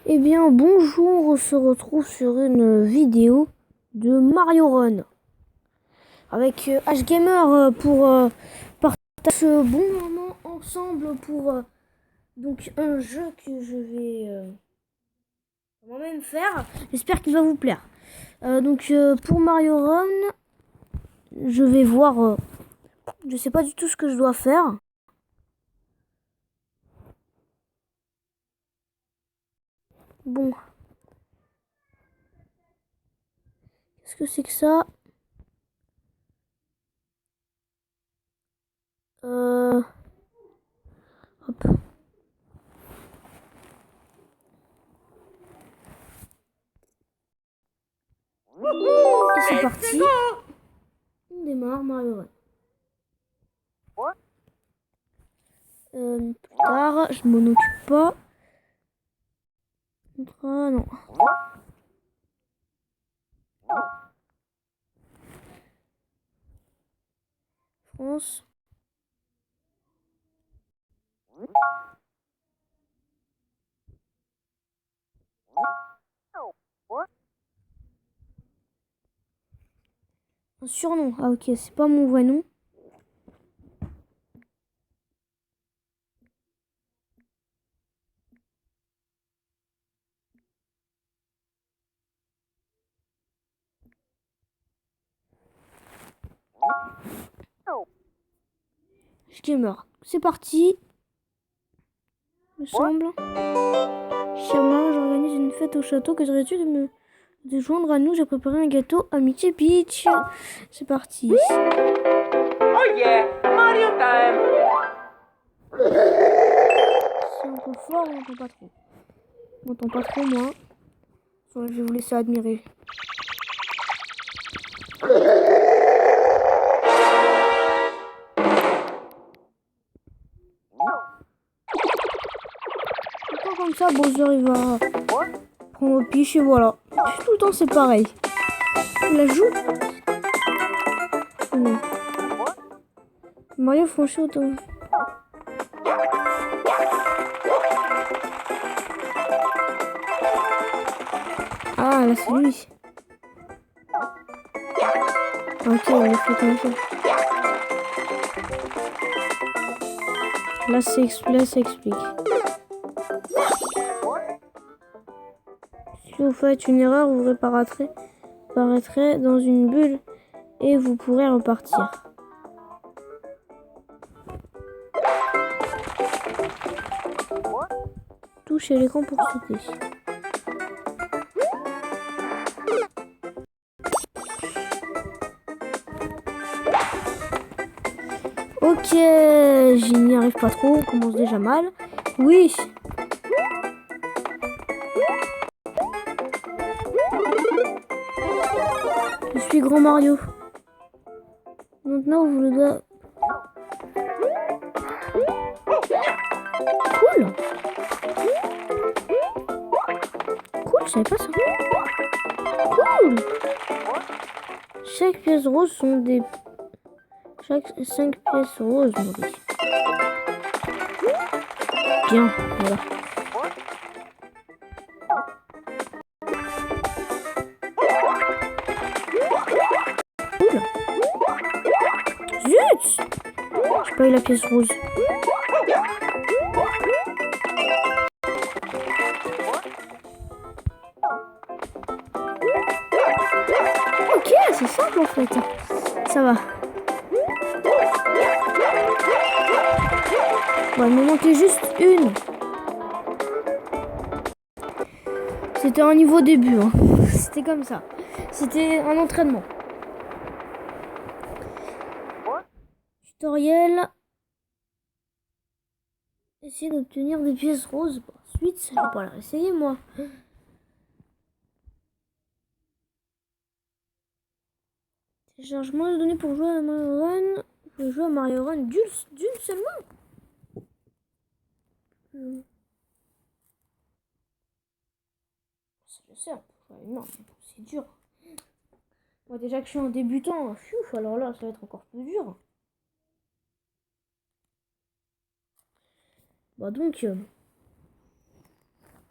Eh bien, bonjour, on se retrouve sur une vidéo de Mario Run avec H-Gamer pour partager ce bon moment ensemble pour donc un jeu que je vais moi-même faire. J'espère qu'il va vous plaire. Pour Mario Run, je vais voir. Je sais pas du tout ce que je dois faire. Bon, qu'est-ce que c'est que ça? Hop. Et c'est parti. On démarre Mario Run. Plus tard, je m'en occupe pas. Non. France. Un surnom. Ah ok, c'est pas mon vrai nom. Gamer. C'est parti. Me semble. Chama, j'organise une fête au château. Que serais-tu de joindre à nous? J'ai préparé un gâteau Amitié Peach. C'est parti. Oh yeah, Mario time! C'est un peu fort, on n'entend pas trop. On n'entend pas trop, moi. Je vais vous laisser admirer. Comme ça, Bowser il va prendre au piche et voilà. Tout le temps c'est pareil. On la joue. Non. Mario franchit autant. Ah là c'est lui. Ok, on l'a fait comme ça. Là ça explique. Si vous faites une erreur, vous apparaîtrez dans une bulle et vous pourrez repartir. Touchez l'écran pour sauter. Ok, je n'y arrive pas trop, on commence déjà mal. Oui. Je suis Grand Mario. Maintenant, vous le doit. Cool. Cool, je savais pas ça. Cool. Chaque pièce rose sont des... Chaque 5 pièces roses, Maurice. Bien, voilà. Cool. Zut! J'ai pas eu la pièce rose. Ok, c'est simple en fait. Ça va. Bon, il me manquait juste une. C'était un niveau début. Hein. C'était comme ça. C'était un entraînement. Tutoriel. Essayer d'obtenir des pièces roses. Ensuite, je vais pas la réessayer moi. Téléchargement de données pour jouer à Mario Run. Vous pouvez jouer à Mario Run d'une seulement. Ça je sais, non, c'est dur. Moi déjà que je suis un débutant, alors là ça va être encore plus dur. Bah donc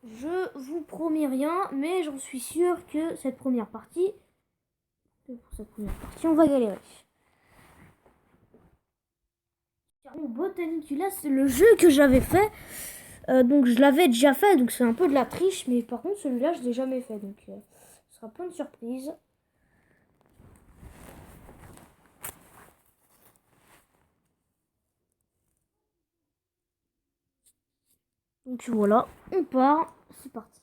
Je vous promets rien, mais j'en suis sûr que pour cette première partie, on va galérer. Botanicula, c'est le jeu que j'avais fait. Donc je l'avais déjà fait, donc c'est un peu de la triche, mais par contre celui-là je l'ai jamais fait, donc ce sera plein de surprises. Donc voilà, on part, c'est parti.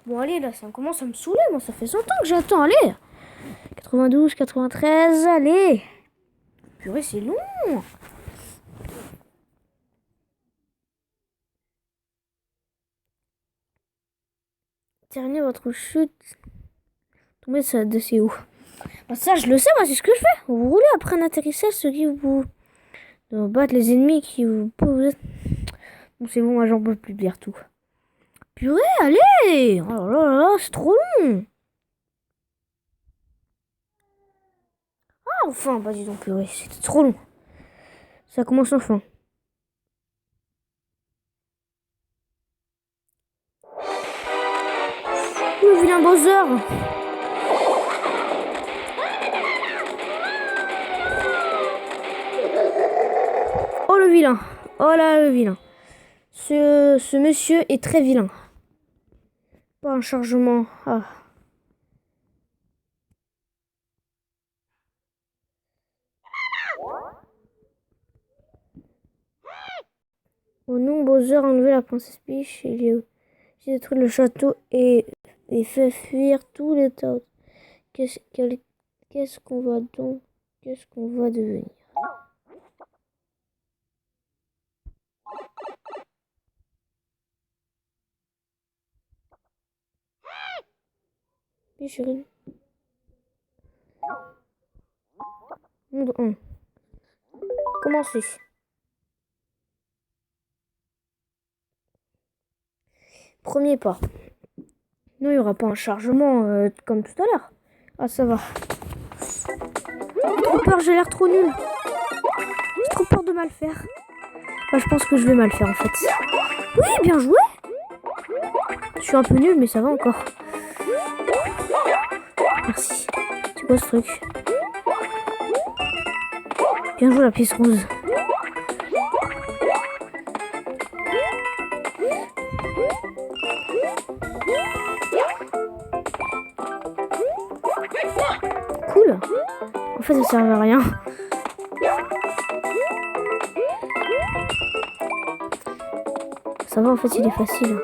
Bon allez, là ça commence à me saouler, moi ça fait 100 ans que j'attends, allez. 92, 93, allez. Purée, c'est long. Terminez votre chute. Tombez de c'est où? Bah ça je le sais, moi c'est ce que je fais. Vous roulez après un atterrissage, ce qui vous battre les ennemis qui vous posent. Bon c'est bon, moi j'en peux plus de lire tout. Purée, allez. Oh là là, c'est trop long. Ah enfin, bah dis donc purée, c'était trop long. Ça commence enfin. Le vilain Bowser. Oh le vilain. Oh là le vilain. Ce monsieur est très vilain. Pas un chargement. Ah. Oh non, Bowser a enlevé la princesse Peach. Il a détruit le château et fait fuir tous les Toads. Qu'est-ce qu'on va donc... Qu'est-ce qu'on va devenir? Chérie. Monde 1. Commencez. Premier pas. Non, il n'y aura pas un chargement comme tout à l'heure. Ah, ça va. J'ai trop peur, j'ai l'air trop nul. J'ai trop peur de mal faire. Bah, je pense que je vais mal faire en fait. Oui, bien joué. Je suis un peu nul, mais ça va encore. Merci. C'est quoi ce truc? Bien joué la pièce rose. Cool. En fait, ça servait à rien. Ça va, en fait, il est facile.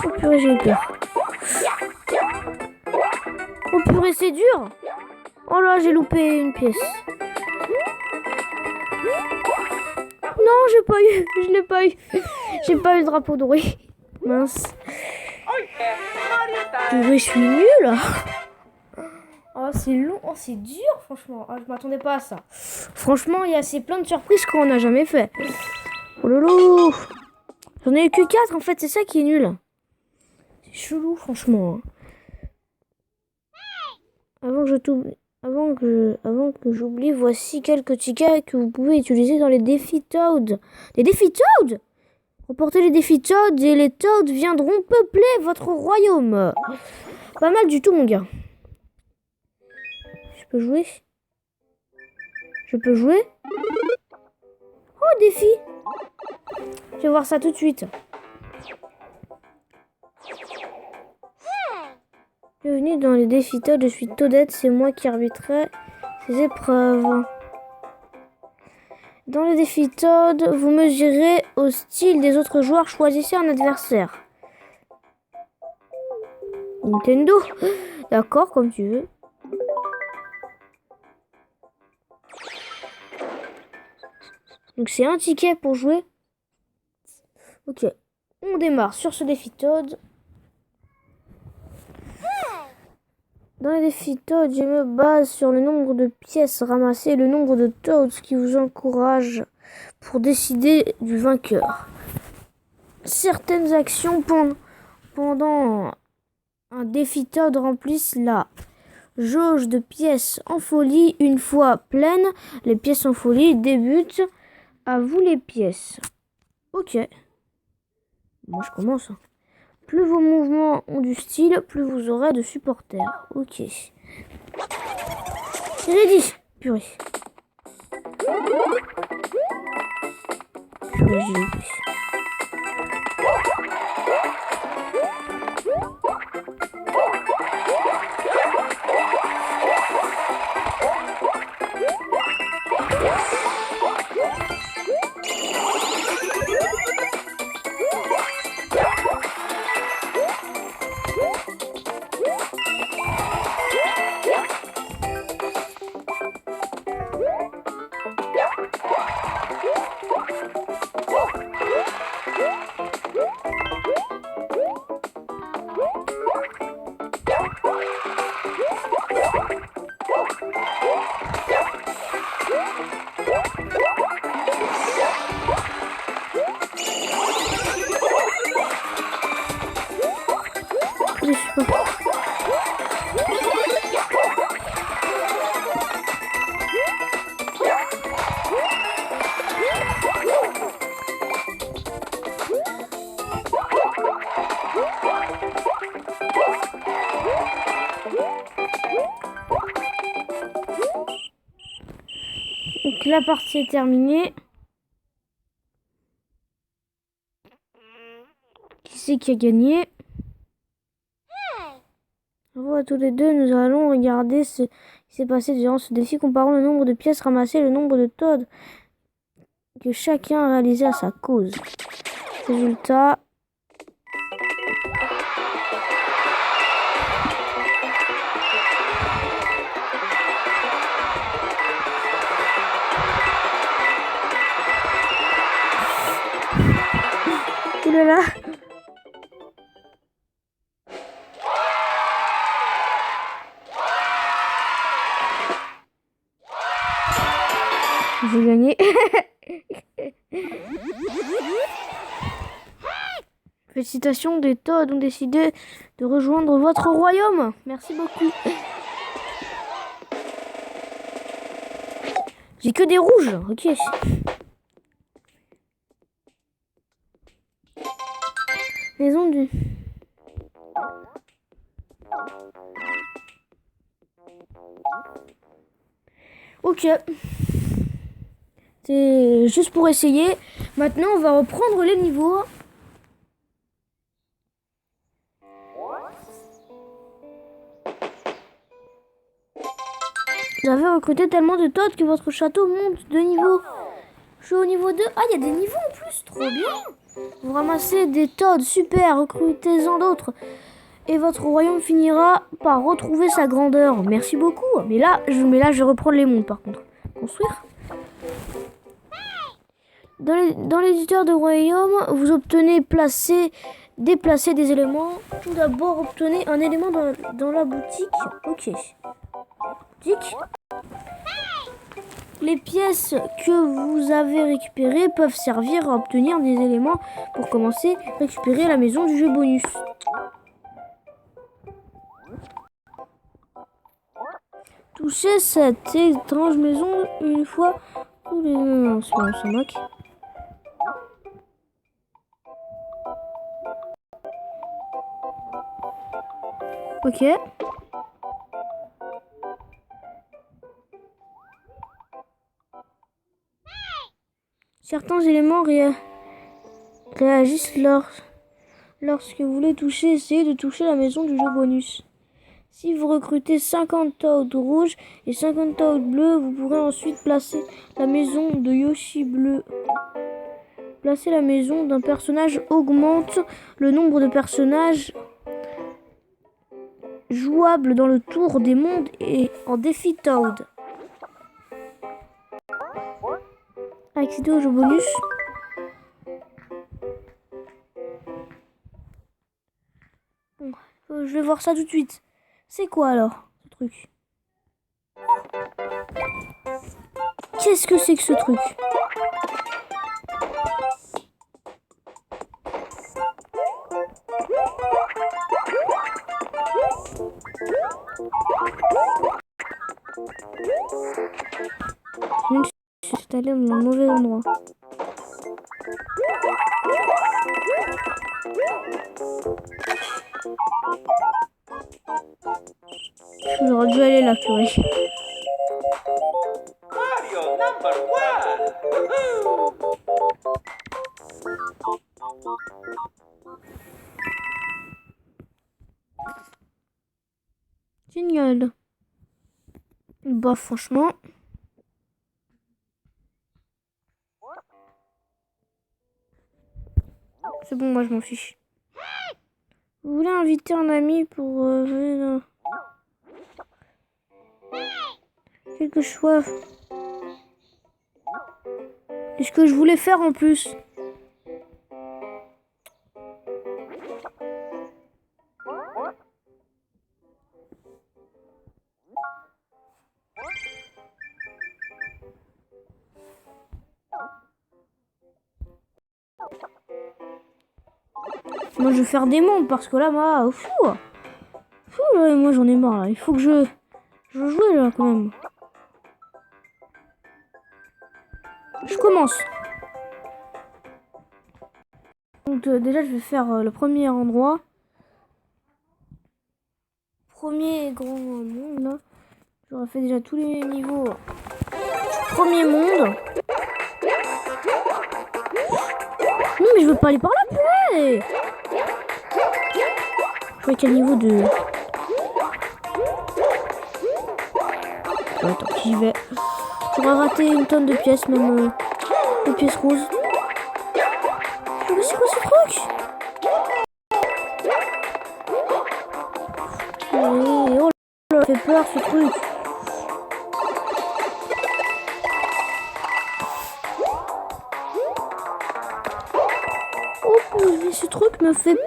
Oh purée, j'ai eu peur. Oh purée, c'est dur. Oh là, j'ai loupé une pièce. Non, j'ai pas eu. Je l'ai pas eu. J'ai pas eu le drapeau doré. Mince. Purée, je suis nulle. Oh, c'est long. Oh, c'est dur, franchement. Oh, je m'attendais pas à ça. Franchement, il y a assez plein de surprises qu'on n'a jamais fait. Oh lolo. J'en ai eu que 4, en fait. C'est ça qui est nul. C'est chelou, franchement. Avant que j'oublie, voici quelques tickets que vous pouvez utiliser dans les défis Toad. Les défis Toad? Remportez les défis Toad et les Toads viendront peupler votre royaume. Pas mal du tout, mon gars. Je peux jouer? Je peux jouer? Oh, défi! Je vais voir ça tout de suite. Bienvenue dans les défis Toad, je suis Toadette, c'est moi qui arbitrerai ces épreuves. Dans les défis Toad, vous mesurez au style des autres joueurs, choisissez un adversaire. Nintendo. D'accord, comme tu veux. Donc c'est un ticket pour jouer. Ok, on démarre sur ce défi Toad. Dans les défis Toad, je me base sur le nombre de pièces ramassées et le nombre de Toads qui vous encourage pour décider du vainqueur. Certaines actions pendant un défi Toad remplissent la jauge de pièces en folie. Une fois pleine, les pièces en folie débutent. À vous les pièces. Ok. Moi je commence. Plus vos mouvements ont du style, plus vous aurez de supporters. Ok. J'ai dit. Purée. Purée, j'ai oublié. Je suis pas. Donc la partie est terminée. Qui c'est qui a gagné? Bravo à tous les deux, nous allons regarder ce qui s'est passé durant ce défi, comparant le nombre de pièces ramassées et le nombre de Toads que chacun a réalisé à sa cause. Résultat. Ouh là là. J'ai gagné. Félicitations, des Toads ont décidé de rejoindre votre royaume. Merci beaucoup. J'ai que des rouges. Ok. Maison du... Ok. C'est juste pour essayer. Maintenant, on va reprendre les niveaux. Vous avez recruté tellement de Toads que votre château monte de niveau. Je suis au niveau 2. Ah, il y a des niveaux en plus. Trop bien. Vous ramassez des Toads. Super. Recrutez-en d'autres. Et votre royaume finira par retrouver sa grandeur. Merci beaucoup. Mais là, je vais reprendre les mondes par contre. Construire. Dans l'éditeur de royaume, vous obtenez déplacer des éléments. Tout d'abord, obtenez un élément dans la boutique. Ok. Boutique. Les pièces que vous avez récupérées peuvent servir à obtenir des éléments pour commencer à récupérer la maison du jeu bonus. Touchez cette étrange maison une fois tous les... Non, c'est bon, on s'en moque. Ok. Certains éléments réagissent lorsque vous les touchez. Essayez de toucher la maison du jeu bonus. Si vous recrutez 50 Toads rouges et 50 Toads bleus, vous pourrez ensuite placer la maison de Yoshi bleu. Placer la maison d'un personnage augmente le nombre de personnages jouables dans le tour des mondes et en défi Toad. Accéder au jeu bonus. Bon, je vais voir ça tout de suite. C'est quoi alors? truc? Qu'est-ce que c'est que ce truc? Je me suis installé au mauvais endroit. J'aurais dû aller là, purée. Mario number one! Woohoo! Génial. Bah franchement. C'est bon, moi je m'en fiche. Vous voulez inviter un ami pour venir quelque chose. C'est ce que je voulais faire en plus. Moi je vais faire des mondes parce que là moi là, moi j'en ai marre là. Il faut que je joue là quand même. Je commence. Donc déjà je vais faire le premier endroit. Premier grand monde là. J'aurais fait déjà tous les niveaux du premier monde. Non mais je veux pas aller par là, purée. Je vois quel niveau de... Attends, j'y vais. J'aurais raté une tonne de pièces, même des pièces roses. Mais c'est quoi ce truc? Oh là, ça fait peur ce truc. Oh mais ce truc me fait...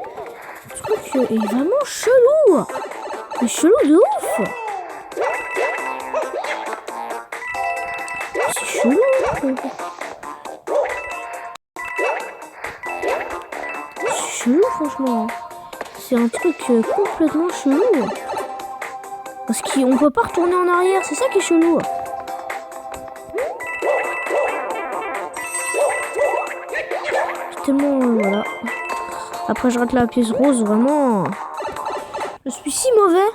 Ce truc est vraiment chelou. Mais chelou de ouf. C'est chelou. C'est chelou franchement. C'est un truc complètement chelou. Parce qu'on peut pas retourner en arrière, c'est ça qui est chelou. C'est tellement... voilà. Après je rate la pièce rose, vraiment. Je suis si mauvais.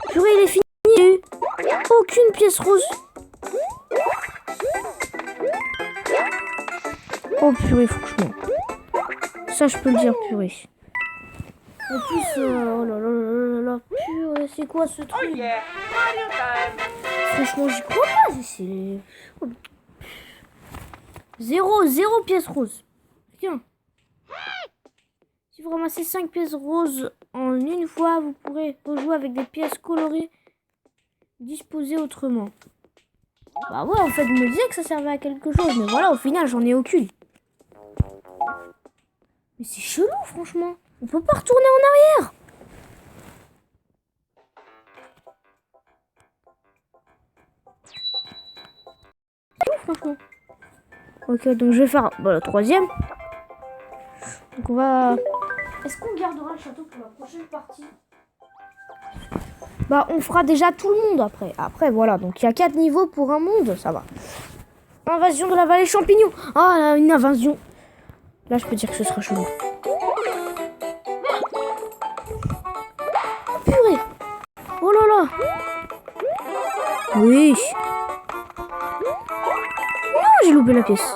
Purée, il est fini. Il n'y a eu aucune pièce rose. Oh purée, faut que je monte. Ça je peux le dire, purée. En plus, oh là là là là, purée, c'est quoi ce Oh truc? yeah, Mario time! Franchement, j'y crois pas. C'est... Zéro pièce rose. Tiens. Si vous ramassez 5 pièces roses en une fois, vous pourrez rejouer avec des pièces colorées disposées autrement. Bah ouais, en fait, je me disais que ça servait à quelque chose. Mais voilà, au final, j'en ai aucune. Mais c'est chelou, franchement. On peut pas retourner en arrière. Chelou, franchement. Ok, donc je vais faire la troisième. Donc on va... Est-ce qu'on gardera le château pour la prochaine partie? Bah on fera déjà tout le monde après. Après voilà, donc il y a 4 niveaux pour un monde, ça va. Invasion de la vallée champignon. Ah là, une invasion. Là je peux dire que ce sera chelou. Oh, purée. Oh là là. Oui. Non, j'ai loupé la pièce.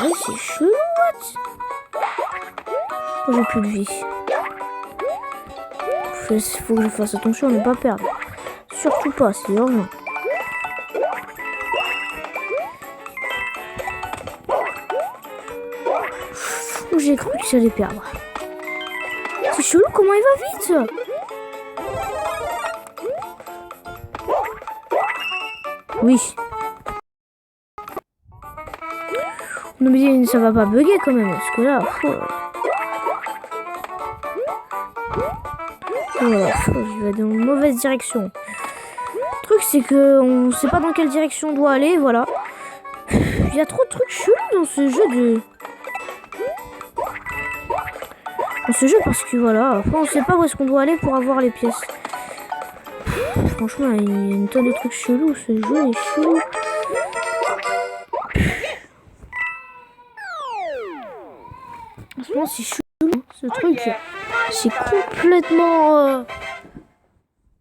Ouais, c'est chelou, what? Oh, j'ai plus de vie. Faut que je fasse attention à ne pas perdre. Surtout pas, c'est urgent. J'ai cru que j'allais perdre. C'est chelou, comment il va vite? Oui. Non mais ça va pas bugger quand même, parce que là... Voilà, je vais dans une mauvaise direction. Le truc, c'est que on sait pas dans quelle direction on doit aller, voilà. Il y a trop de trucs chelous dans ce jeu parce que voilà, après on sait pas où est-ce qu'on doit aller pour avoir les pièces. Franchement, il y a une tonne de trucs chelous, ce jeu est chelou. Franchement, c'est chelou, hein, ce truc. C'est complètement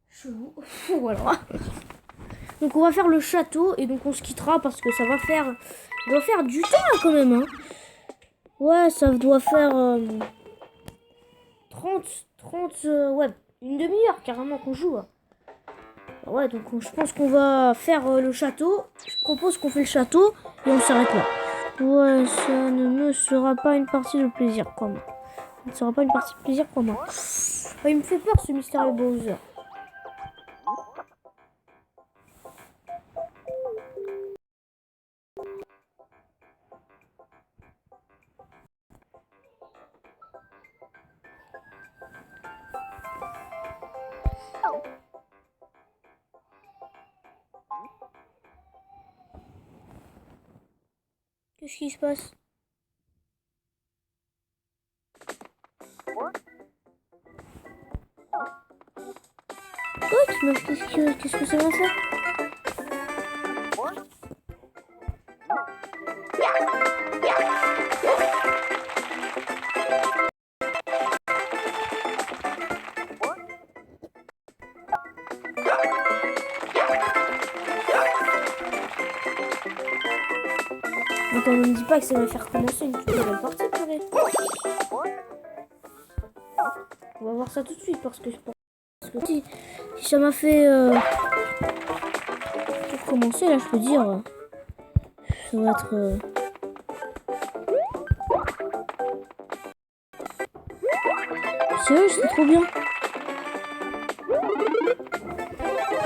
chelou. Voilà. Donc on va faire le château et donc on se quittera parce que ça doit faire du temps là, quand même. Hein. Ouais, ça doit faire 30, ouais, une demi-heure carrément qu'on joue. Hein. Ouais, donc je pense qu'on va faire le château. Je propose qu'on fait le château et on s'arrête là. Ouais, ça ne me sera pas une partie de plaisir pour moi. Ça ne sera pas une partie de plaisir pour moi. Il me fait peur ce mystérieux Bowser. Qu'est-ce qui se passe? Oh, qu'est-ce que c'est ça? Attends, ne me dis pas que ça va faire commencer une toute nouvelle partie, purée. On va voir ça tout de suite parce que si ça m'a fait tout commencer, là, je peux dire, ça va être... Sérieux, c'est trop bien.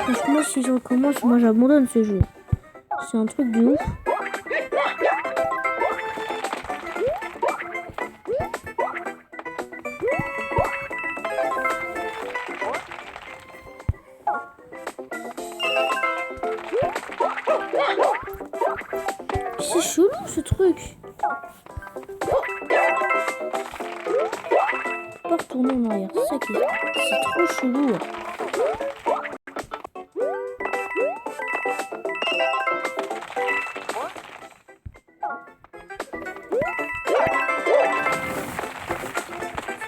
Franchement, si je recommence, moi j'abandonne ce jeu. C'est un truc de ouf. C'est chelou ce truc. Pas retourner en arrière, c'est ça qui est... C'est trop chelou.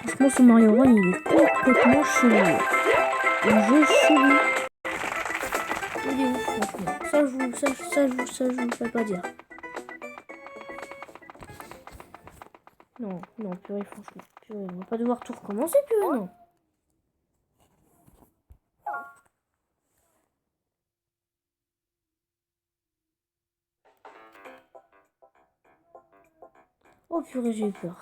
Franchement, ce Mario Run, il est complètement chelou. Un jeu chelou. Il est ouf, franchement. Ça, je vous fais pas dire. Non, purée, franchement. Purée, on va pas devoir tout recommencer, purée, non. Oh, purée, j'ai eu peur.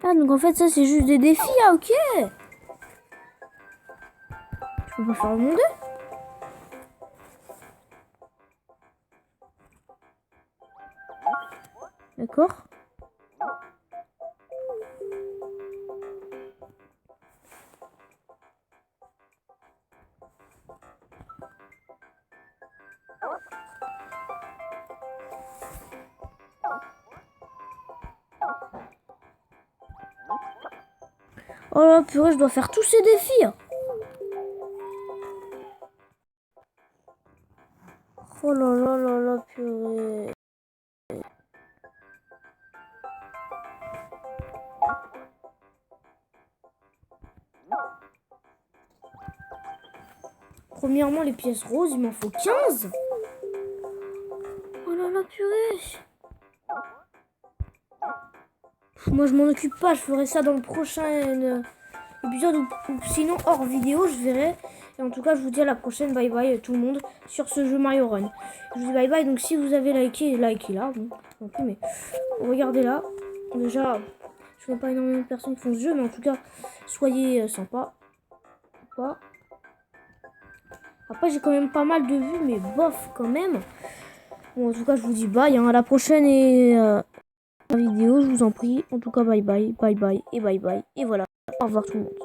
Ah, donc en fait, ça, c'est juste des défis, ah, ok. Je peux pas faire le monde. D'accord. Oh là, purée, je dois faire tous ces défis. Oh là là là là, purée. Premièrement, les pièces roses, il m'en faut 15. Oh là là, purée. moi je m'en occupe pas, je ferai ça dans le prochain épisode ou sinon hors vidéo, je verrai. Et en tout cas, je vous dis à la prochaine. Bye bye tout le monde sur ce jeu Mario Run. Je vous dis bye bye. Donc si vous avez liké, likez là. Bon, non plus, mais regardez là. Déjà, je connais pas énormément de personnes qui font ce jeu, mais en tout cas, soyez sympa. Pas. Après, j'ai quand même pas mal de vues, mais bof quand même. Bon, en tout cas, je vous dis bye. Hein, à la prochaine vidéo, je vous en prie. En tout cas, bye bye, bye bye et bye bye. Et voilà. Au revoir tout le monde.